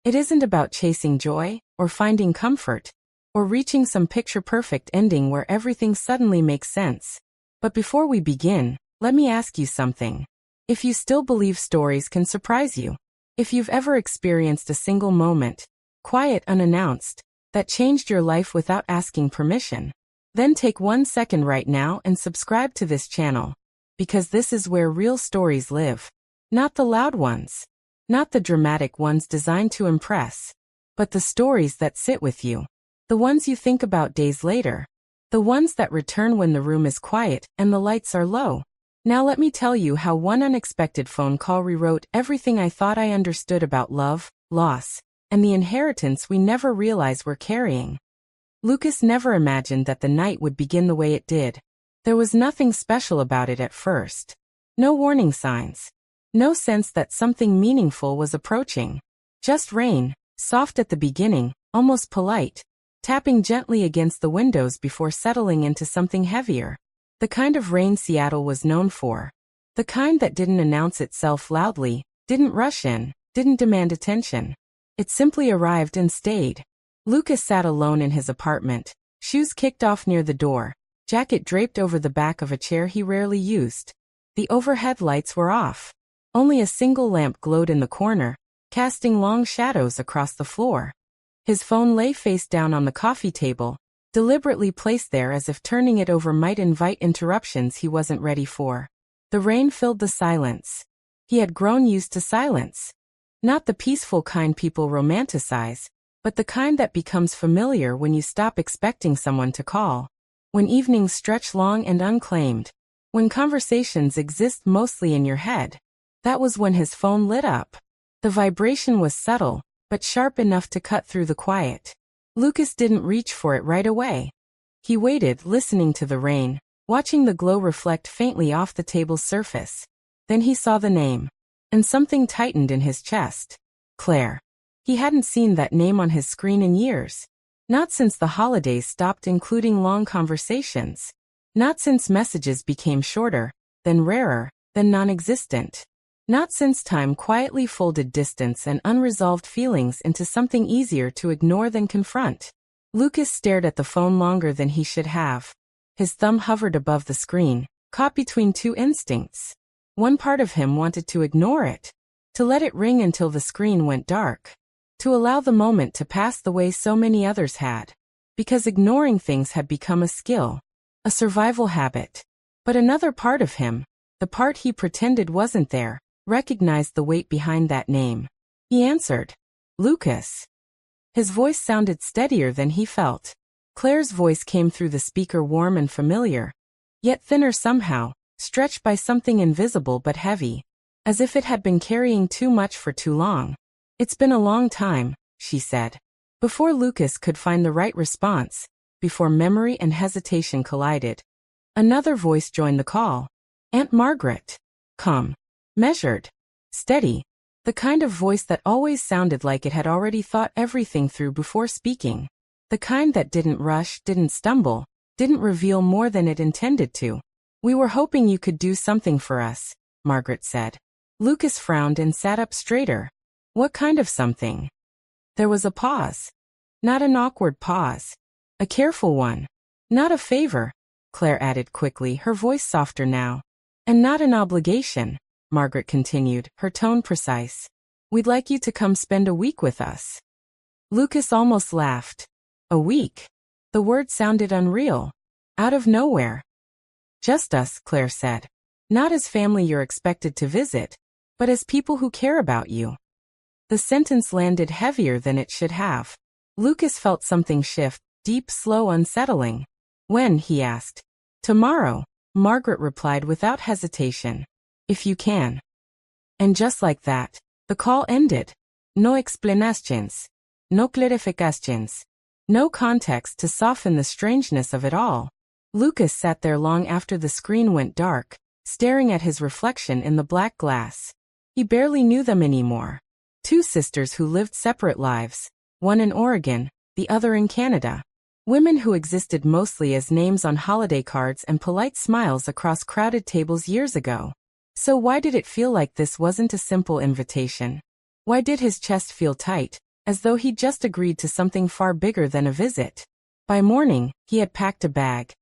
It isn't about chasing joy, or finding comfort, or reaching some picture-perfect ending where everything suddenly makes sense. But before we begin, let me ask you something. If you still believe stories can surprise you, if you've ever experienced a single moment, quiet, unannounced, that changed your life without asking permission, then take 1 second right now and subscribe to this channel, because this is where real stories live. Not the loud ones, not the dramatic ones designed to impress, but the stories that sit with you, the ones you think about days later, the ones that return when the room is quiet and the lights are low. Now let me tell you how one unexpected phone call rewrote everything I thought I understood about love, loss, and the inheritance we never realize we're carrying. Lucas never imagined that the night would begin the way it did. There was nothing special about it at first. No warning signs. No sense that something meaningful was approaching. Just rain, soft at the beginning, almost polite, tapping gently against the windows before settling into something heavier. The kind of rain Seattle was known for. The kind that didn't announce itself loudly, didn't rush in, didn't demand attention. It simply arrived and stayed. Lucas sat alone in his apartment, shoes kicked off near the door, jacket draped over the back of a chair he rarely used. The overhead lights were off. Only a single lamp glowed in the corner, casting long shadows across the floor. His phone lay face down on the coffee table, deliberately placed there as if turning it over might invite interruptions he wasn't ready for. The rain filled the silence. He had grown used to silence. Not the peaceful kind people romanticize, but the kind that becomes familiar when you stop expecting someone to call. When evenings stretch long and unclaimed. When conversations exist mostly in your head. That was when his phone lit up. The vibration was subtle, but sharp enough to cut through the quiet. Lucas didn't reach for it right away. He waited, listening to the rain, watching the glow reflect faintly off the table's surface. Then he saw the name. And something tightened in his chest. Claire. He hadn't seen that name on his screen in years. Not since the holidays stopped including long conversations. Not since messages became shorter, then rarer, then non-existent. Not since time quietly folded distance and unresolved feelings into something easier to ignore than confront. Lucas stared at the phone longer than he should have. His thumb hovered above the screen, caught between two instincts. One part of him wanted to ignore it, to let it ring until the screen went dark, to allow the moment to pass the way so many others had, because ignoring things had become a skill, a survival habit. But another part of him, the part he pretended wasn't there, recognized the weight behind that name. He answered. Lucas. His voice sounded steadier than he felt. Claire's voice came through the speaker warm and familiar, yet thinner somehow, stretched by something invisible but heavy, as if it had been carrying too much for too long. It's been a long time, she said. Before Lucas could find the right response, before memory and hesitation collided, another voice joined the call. Aunt Margaret. Calm. Measured. Steady. The kind of voice that always sounded like it had already thought everything through before speaking. The kind that didn't rush, didn't stumble, didn't reveal more than it intended to. We were hoping you could do something for us, Margaret said. Lucas frowned and sat up straighter. What kind of something? There was a pause. Not an awkward pause. A careful one. Not a favor, Claire added quickly, her voice softer now. And not an obligation, Margaret continued, her tone precise. We'd like you to come spend a week with us. Lucas almost laughed. A week? The word sounded unreal. Out of nowhere. Just us, Claire said. Not as family you're expected to visit, but as people who care about you. The sentence landed heavier than it should have. Lucas felt something shift, deep, slow, unsettling. When? He asked. Tomorrow, Margaret replied without hesitation. If you can. And just like that, the call ended. No explanations. No clarifications. No context to soften the strangeness of it all. Lucas sat there long after the screen went dark, staring at his reflection in the black glass. He barely knew them anymore. Two sisters who lived separate lives, one in Oregon, the other in Canada. Women who existed mostly as names on holiday cards and polite smiles across crowded tables years ago. So why did it feel like this wasn't a simple invitation? Why did his chest feel tight, as though he'd just agreed to something far bigger than a visit. By morning, he had packed a bag.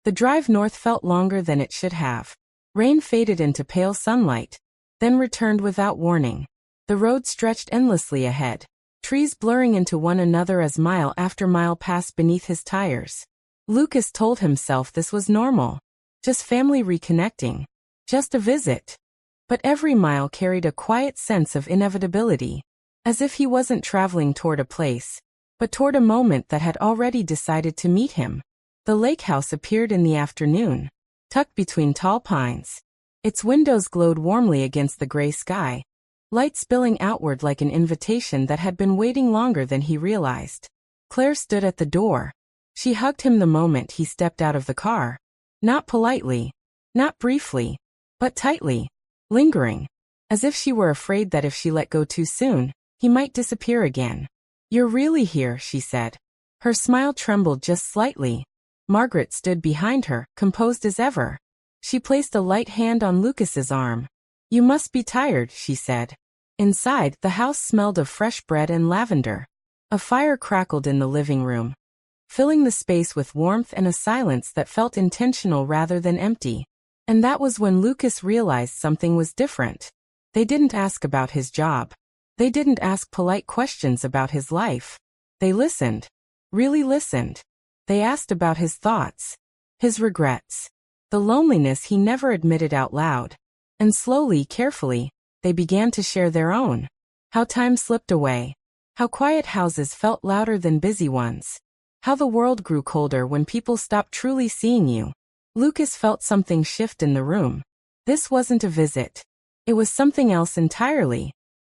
The drive north felt longer than it should have. Rain faded into pale sunlight, then returned without warning. The road stretched endlessly ahead, trees blurring into one another as mile after mile passed beneath his tires. Lucas told himself this was normal. Just family reconnecting. Just a visit. But every mile carried a quiet sense of inevitability, as if he wasn't traveling toward a place, but toward a moment that had already decided to meet him. The lake house appeared in the afternoon, tucked between tall pines. Its windows glowed warmly against the gray sky, light spilling outward like an invitation that had been waiting longer than he realized. Claire stood at the door. She hugged him the moment he stepped out of the car. Not politely, not briefly, but tightly, lingering, as if she were afraid that if she let go too soon, he might disappear again. "You're really here," she said. Her smile trembled just slightly. Margaret stood behind her, composed as ever. She placed a light hand on Lucas's arm. "You must be tired," she said. Inside, the house smelled of fresh bread and lavender. A fire crackled in the living room, filling the space with warmth and a silence that felt intentional rather than empty. And that was when Lucas realized something was different. They didn't ask about his job. They didn't ask polite questions about his life. They listened. Really listened. They asked about his thoughts, his regrets, the loneliness he never admitted out loud. And slowly, carefully, they began to share their own. How time slipped away. How quiet houses felt louder than busy ones. How the world grew colder when people stopped truly seeing you. Lucas felt something shift in the room. This wasn't a visit. It was something else entirely.